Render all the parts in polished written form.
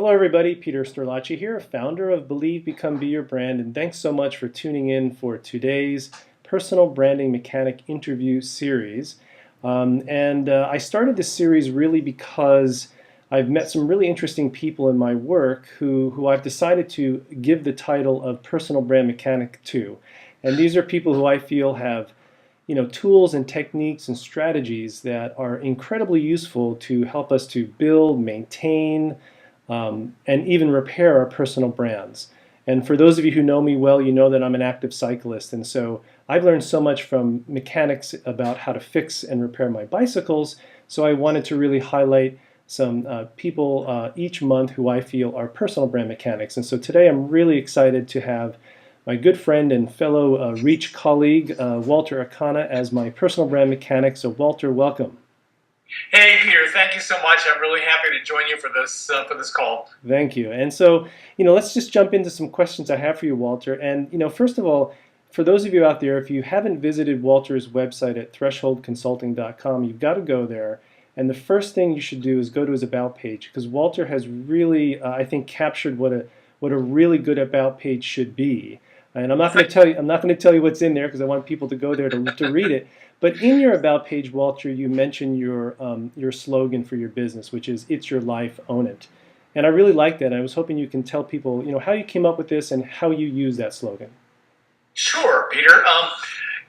Hello, everybody. Peter Sterlacci here, founder of Believe, Become, Be Your Brand, and thanks so much for tuning in for today's Personal Branding Mechanic interview series. I started this series really because I've met some really interesting people in my work who I've decided to give the title of Personal Brand Mechanic to. And these are people who I feel have tools and techniques and strategies that are incredibly useful to help us to build, maintain, and even repair our personal brands. And for those of you who know me well, you know that I'm an active cyclist. And so I've learned so much from mechanics about how to fix and repair my bicycles. So I wanted to really highlight some people each month who I feel are personal brand mechanics. And so today I'm really excited to have my good friend and fellow Reach colleague, Walter Akana, as my personal brand mechanic. So Walter, welcome. Hey, Peter, thank you so much. I'm really happy to join you for this call. Thank you. And so, let's just jump into some questions I have for you, Walter. And, first of all, for those of you out there, if you haven't visited Walter's website at thresholdconsulting.com, you've got to go there. And the first thing you should do is go to his About page, because Walter has really, I think, captured what a really good About page should be. And I'm not going to tell you what's in there because I want people to go there to read it. But in your About page, Walter, you mention your slogan for your business, which is "It's your life, own it." And I really like that. I was hoping you can tell people, how you came up with this and how you use that slogan. Sure, Peter.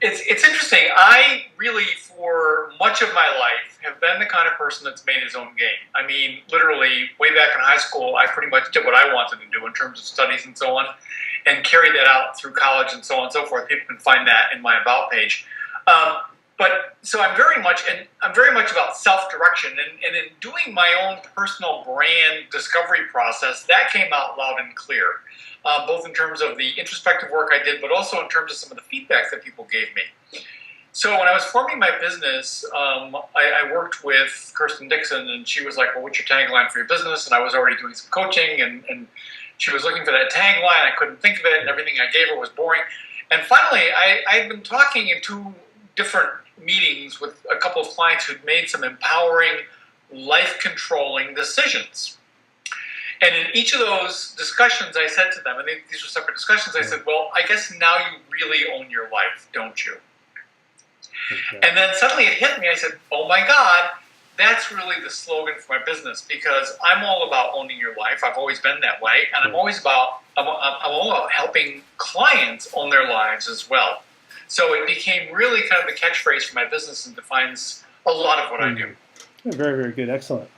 It's interesting. I really, for much of my life, have been the kind of person that's made his own game. I mean, literally, way back in high school, I pretty much did what I wanted to do in terms of studies and so on, and carried that out through college and so on and so forth. People can find that in my About page. But so I'm very much about self-direction, and in doing my own personal brand discovery process, that came out loud and clear, both in terms of the introspective work I did, but also in terms of some of the feedback that people gave me. So when I was forming my business, I worked with Kirsten Dixon, and she was like, "Well, what's your tagline for your business?" And I was already doing some coaching, and she was looking for that tagline. I couldn't think of it, and everything I gave her was boring. And finally, I had been talking in two different meetings with a couple of clients who'd made some empowering, life-controlling decisions. And in each of those discussions, I said to them, and these were separate discussions, I said, "Well, I guess now you really own your life, don't you?" Okay. And then suddenly it hit me. I said, "Oh my God, that's really the slogan for my business, because I'm all about owning your life. I've always been that way, and I'm all about helping clients own their lives as well." So it became really kind of the catchphrase for my business and defines a lot of what I do. Very, very good. Excellent.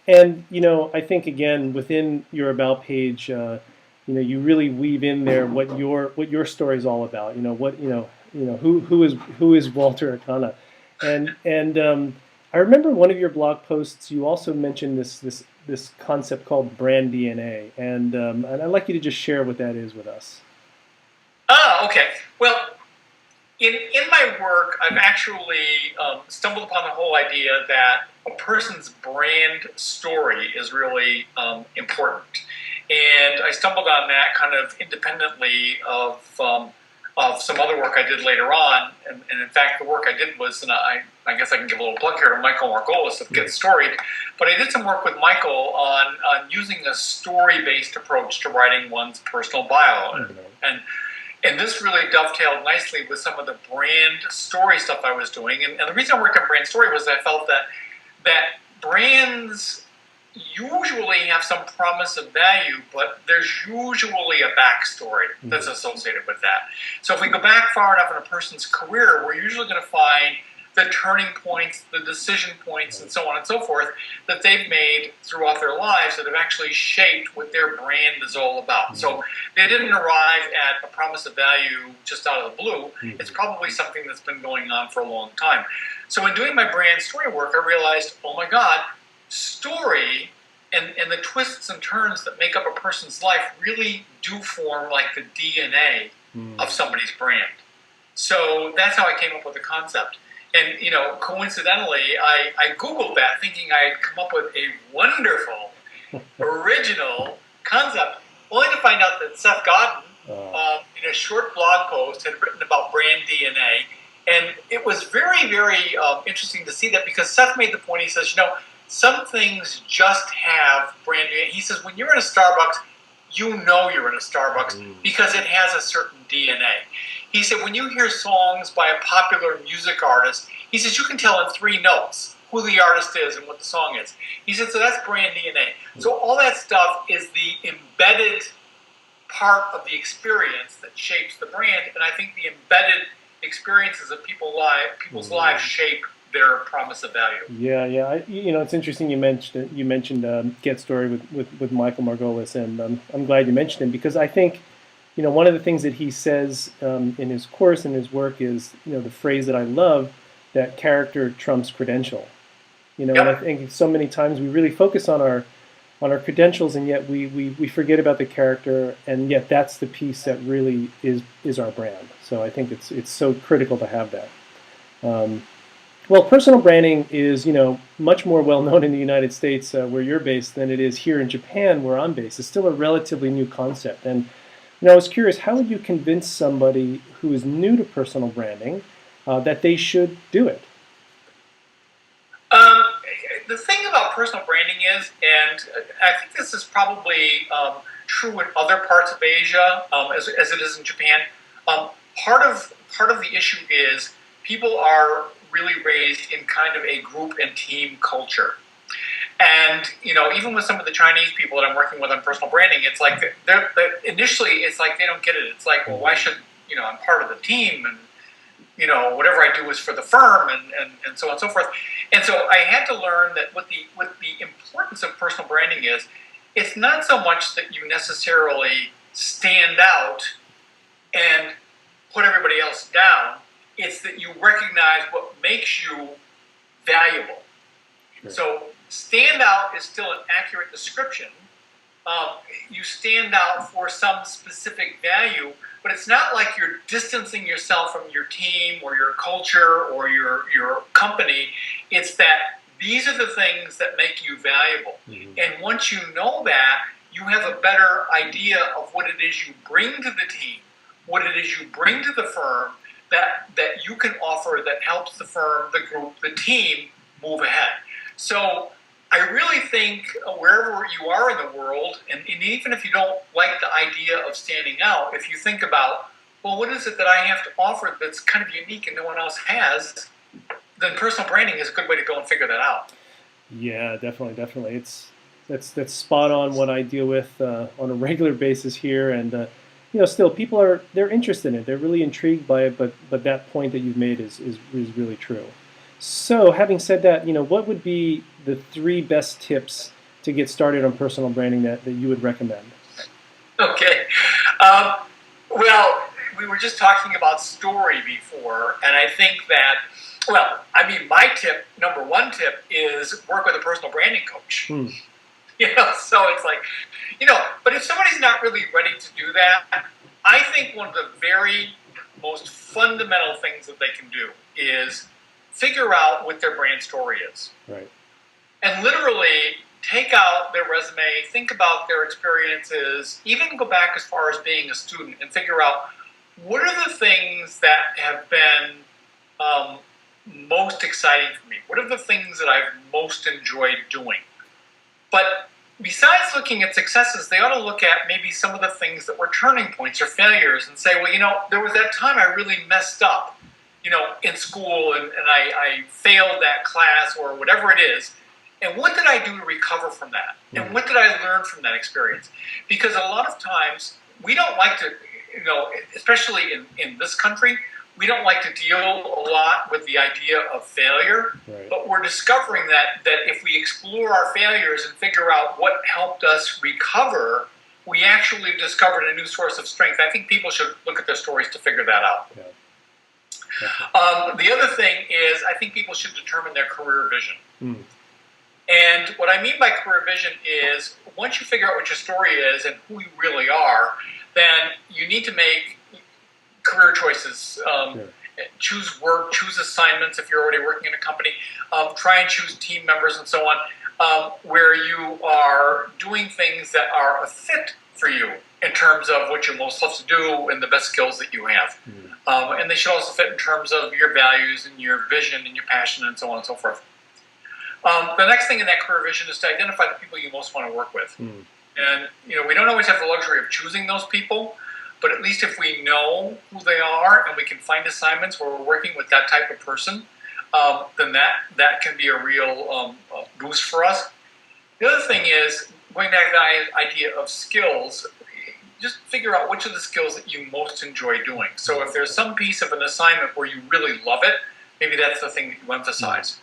And, I think, again, within your About page, you really weave in there what your story is all about. Who is Walter Akana? And I remember one of your blog posts, you also mentioned this concept called brand DNA. And I'd like you to just share what that is with us. Okay. Well, in my work, I've actually stumbled upon the whole idea that a person's brand story is really important. And I stumbled on that kind of independently of some other work I did later on. And in fact, the work I did was, and I guess I can give a little plug here to Michael Margolis of Get Storied, but I did some work with Michael on using a story-based approach to writing one's personal bio. And this really dovetailed nicely with some of the brand story stuff I was doing. And the reason I worked on brand story was I felt that brands usually have some promise of value, but there's usually a backstory that's associated with that. So if we go back far enough in a person's career, we're usually going to find the turning points, the decision points, and so on and so forth that they've made throughout their lives that have actually shaped what their brand is all about. So they didn't arrive at a promise of value just out of the blue. It's probably something that's been going on for a long time. So in doing my brand story work, I realized, oh my God, story and the twists and turns that make up a person's life really do form like the DNA of somebody's brand. So that's how I came up with the concept. And, coincidentally, I Googled that thinking I had come up with a wonderful, original concept, only to find out that Seth Godin, in a short blog post, had written about brand DNA. And it was very, very interesting to see that, because Seth made the point, he says, some things just have brand DNA. He says when you're in a Starbucks, you know you're in a Starbucks because it has a certain DNA. He said when you hear songs by a popular music artist, he says you can tell in 3 notes who the artist is and what the song is. He said, so that's brand DNA. So all that stuff is the embedded part of the experience that shapes the brand, and I think the embedded experiences of people's lives shape their promise of value. Yeah. It's interesting you mentioned Get Story with Michael Margolis, and I'm glad you mentioned him because I think one of the things that he says in his course and his work is the phrase that I love, that character trumps credential. And I think so many times we really focus on our credentials, and yet we forget about the character, and yet that's the piece that really is our brand. So I think it's so critical to have that. Well, personal branding is much more well known in the United States where you're based than it is here in Japan where I'm based. It's still a relatively new concept, and I was curious, how would you convince somebody who is new to personal branding that they should do it? The thing about personal branding is, and I think this is probably true in other parts of Asia as it is in Japan. Part of the issue is people are really raised in kind of a group and team culture, and even with some of the Chinese people that I'm working with on personal branding, it's like they're initially it's like they don't get it. It's like, well, why should I'm part of the team, and whatever I do is for the firm, and so on and so forth. And so I had to learn that what the importance of personal branding is, it's not so much that you necessarily stand out and put everybody else down. It's that you recognize what makes you valuable. Sure. So stand out is still an accurate description. You stand out for some specific value, but it's not like you're distancing yourself from your team or your culture or your company. It's that these are the things that make you valuable. Mm-hmm. And once you know that, you have a better idea of what it is you bring to the team, what it is you bring to the firm that you can offer that helps the firm, the group, the team move ahead. So I really think wherever you are in the world, and even if you don't like the idea of standing out, if you think about, well, what is it that I have to offer that's kind of unique and no one else has, then personal branding is a good way to go and figure that out. Yeah, definitely. That's spot on what I deal with on a regular basis here, and still people they're interested in it, they're really intrigued by it, but that point that you've made is really true. So, having said that, what would be the 3 best tips to get started on personal branding that you would recommend? Okay. Well, we were just talking about story before, and I think that, my number 1 tip is work with a personal branding coach. So it's like, but if somebody's not really ready to do that, I think one of the very most fundamental things that they can do is figure out what their brand story is. Right. And literally take out their resume, think about their experiences, even go back as far as being a student and figure out what are the things that have been most exciting for me? What are the things that I've most enjoyed doing? But besides looking at successes, they ought to look at maybe some of the things that were turning points or failures and say, well, there was that time I really messed up, in school and I failed that class or whatever it is. And what did I do to recover from that? And what did I learn from that experience? Because a lot of times we don't like to, especially in this country, we don't like to deal a lot with the idea of failure. Right. But we're discovering that if we explore our failures and figure out what helped us recover, we actually discovered a new source of strength. I think people should look at their stories to figure that out. Yeah. The other thing is I think people should determine their career vision. And what I mean by career vision is once you figure out what your story is and who you really are, then you need to make career choices. Choose work, choose assignments if you're already working in a company. Try and choose team members and so on, where you are doing things that are a fit for you in terms of what you most love to do and the best skills that you have. And they should also fit in terms of your values and your vision and your passion and so on and so forth. The next thing in that career vision is to identify the people you most want to work with. Mm. And, we don't always have the luxury of choosing those people, but at least if we know who they are and we can find assignments where we're working with that type of person, then that can be a real boost for us. The other thing is, going back to the idea of skills, just figure out which of the skills that you most enjoy doing. So if there's some piece of an assignment where you really love it, maybe that's the thing that you emphasize.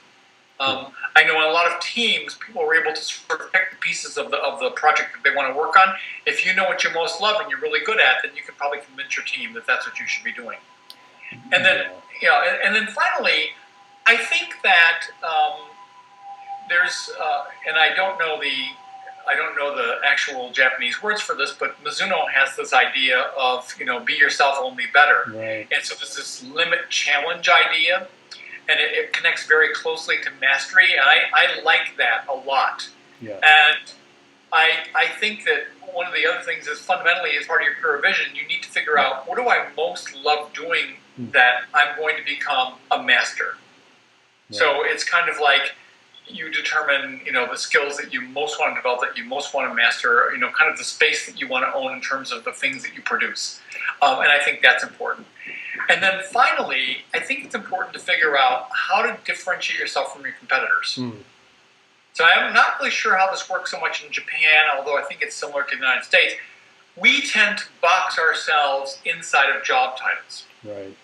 I know in a lot of teams, people are able to sort of pick the pieces of the project that they want to work on. If you know what you most love and you're really good at, then you can probably convince your team that that's what you should be doing. And then, and then finally, I think that there's, and I don't know the actual Japanese words for this, but Mizuno has this idea of, be yourself, only better. Right. And so there's this limit challenge idea, and it connects very closely to mastery, and I like that a lot. Yeah. And I think that one of the other things is fundamentally, as part of your career vision, you need to figure out, what do I most love doing that I'm going to become a master? Yeah. So it's kind of like, you determine, the skills that you most want to develop, that you most want to master, kind of the space that you want to own in terms of the things that you produce. And I think that's important. And then finally, I think it's important to figure out how to differentiate yourself from your competitors. So I'm not really sure how this works so much in Japan, although I think it's similar to the United States. We tend to box ourselves inside of job titles. Right.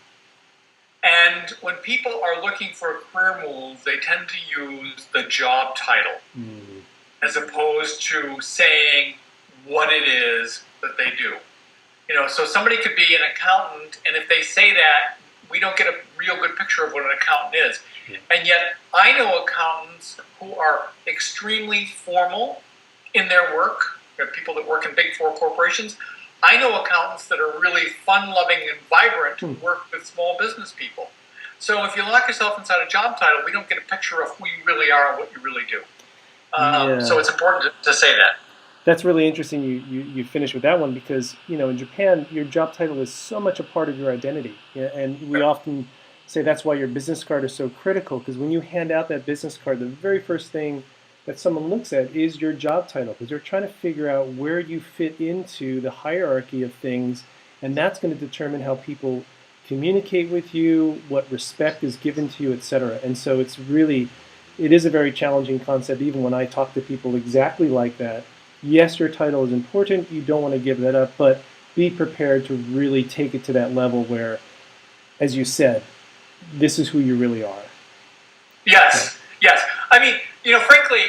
And when people are looking for a career move, they tend to use the job title as opposed to saying what it is that they do. So somebody could be an accountant, and if they say that, we don't get a real good picture of what an accountant is. Yeah. And yet, I know accountants who are extremely formal in their work. There are people that work in big four corporations. I know accountants that are really fun-loving and vibrant who work with small business people. So if you lock yourself inside a job title, we don't get a picture of who you really are and what you really do. So it's important to say that. That's really interesting you finish with that one, because, in Japan, your job title is so much a part of your identity. And we often say that's why your business card is so critical, because when you hand out that business card, the very first thing that someone looks at is your job title, because they're trying to figure out where you fit into the hierarchy of things, and that's going to determine how people communicate with you, what respect is given to you, etc. And so it is a very challenging concept, even when I talk to people exactly like that. Yes, your title is important, you don't want to give that up, but be prepared to really take it to that level where, as you said, this is who you really are. Yes. I mean, frankly,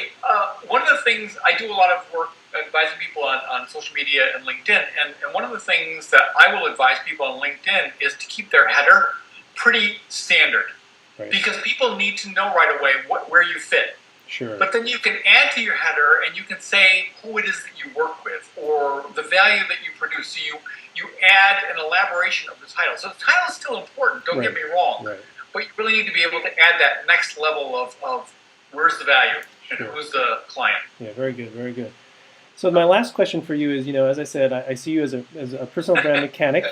one of the things, I do a lot of work advising people on social media and LinkedIn, and one of the things that I will advise people on LinkedIn is to keep their header pretty standard. Right. Because people need to know right away where you fit. Sure. But then you can add to your header, and you can say who it is that you work with or the value that you produce. So you add an elaboration of the title. So the title is still important, don't get me wrong. Right. But you really need to be able to add that next level of where's the value and who's the client. Yeah, very good, very good. So my last question for you is, as I said, I see you as a personal brand mechanic.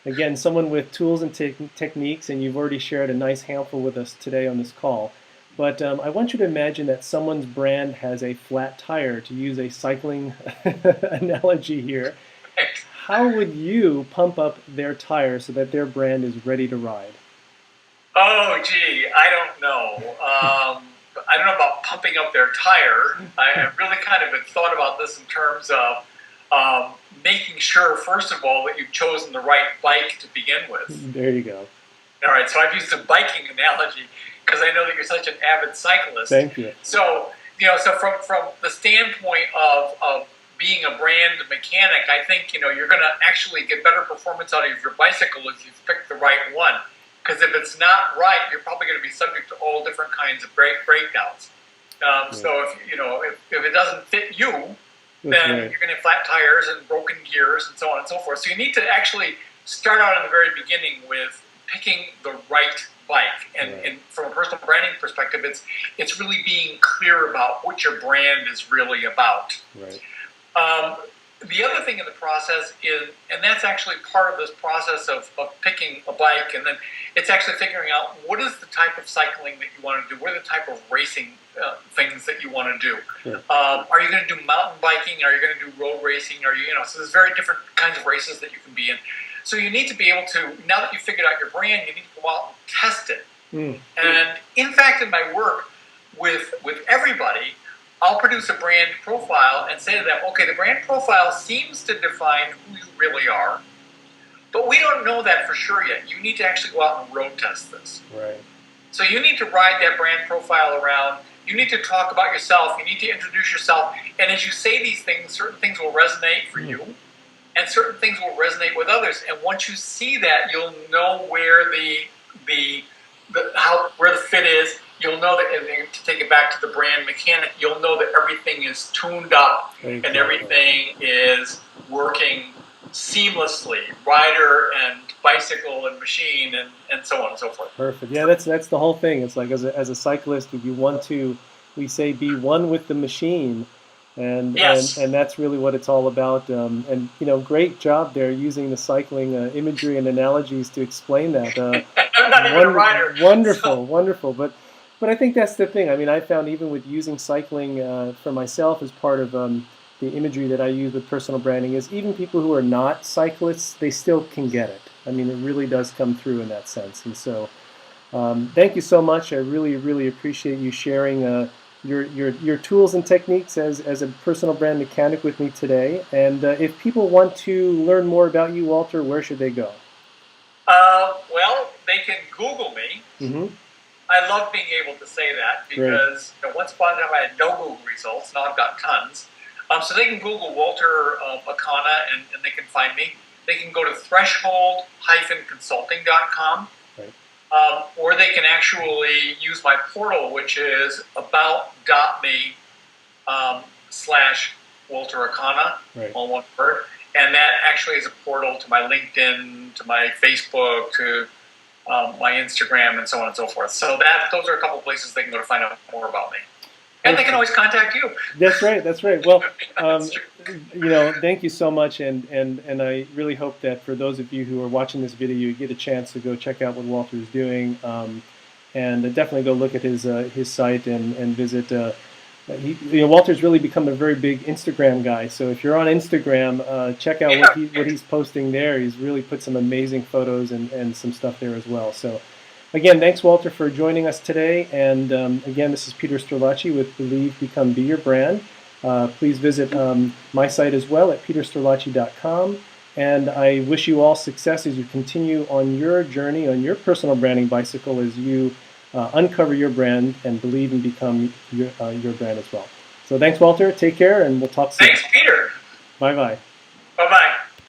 Again, someone with tools and techniques, and you've already shared a nice handful with us today on this call. But I want you to imagine that someone's brand has a flat tire, to use a cycling analogy here. How would you pump up their tire so that their brand is ready to ride? Oh, gee, I don't know. I don't know about pumping up their tire. I really kind of had thought about this in terms of making sure, first of all, that you've chosen the right bike to begin with. There you go. All right, so I've used a biking analogy because I know that you're such an avid cyclist. Thank you. So, so from the standpoint of being a brand mechanic, I think, you're going to actually get better performance out of your bicycle if you've picked the right one. Because if it's not right, you're probably going to be subject to all different kinds of breakdowns. So if it doesn't fit you, then you're going to have flat tires and broken gears and so on and so forth. So you need to actually start out in the very beginning with picking the right bike. And from a personal branding perspective, it's really being clear about what your brand is really about. Right. The other thing in the process is, and that's actually part of this process of picking a bike, and then it's actually figuring out what is the type of cycling that you want to do, what are the type of racing things that you want to do. Sure. Are you going to do mountain biking? Are you going to do road racing? So there's very different kinds of races that you can be in. So you need to be able to, now that you've figured out your brand, you need to go out and test it. And in fact, in my work with everybody, I'll produce a brand profile and say to them, okay, the brand profile seems to define who you really are, but we don't know that for sure yet. You need to actually go out and road test this. Right. So you need to ride that brand profile around. You need to talk about yourself. You need to introduce yourself. And as you say these things, certain things will resonate for you, and certain things will resonate with others. And once you see that, you'll know where where the fit is. You'll know that, and to take it back to the brand mechanic, you'll know that everything is tuned up and everything is working seamlessly, rider and bicycle and machine and so on and so forth. Perfect. Yeah, that's the whole thing. It's like as a cyclist, you want to, we say, be one with the machine, and Yes. and that's really what it's all about. And great job there using the cycling imagery and analogies to explain that. I'm not even a rider. Wonderful, wonderful. But I think that's the thing. I mean, I found even with using cycling for myself as part of the imagery that I use with personal branding is even people who are not cyclists, they still can get it. I mean, it really does come through in that sense. And so thank you so much. I really, really appreciate you sharing your tools and techniques as a personal brand mechanic with me today. And if people want to learn more about you, Walter, where should they go? Well, they can Google me. Mm-hmm. I love being able to say that because once upon a time I had no Google results. Now I've got tons. So they can Google Walter Akana and they can find me. They can go to threshold-consulting.com, right. Or they can actually use my portal, which is about.me /Walter Akana, right. all one word. And that actually is a portal to my LinkedIn, to my Facebook, to my Instagram, and so on and so forth. So those are a couple places they can go to find out more about me. And they can always contact you. That's right. That's right. Well, thank you so much, and I really hope that for those of you who are watching this video, you get a chance to go check out what Walter is doing, and definitely go look at his site and visit. Walter's really become a very big Instagram guy. So if you're on Instagram, check out what he's posting there. He's really put some amazing photos and some stuff there as well. So again, thanks, Walter, for joining us today. And again, this is Peter Sterlacci with Believe, Become, Be Your Brand. Please visit my site as well at petersterlacci.com. And I wish you all success as you continue on your journey, on your personal branding bicycle, as you uncover your brand and believe and become your brand as well. So thanks, Walter. Take care, and we'll talk soon. Thanks, Peter. Bye-bye. Bye-bye.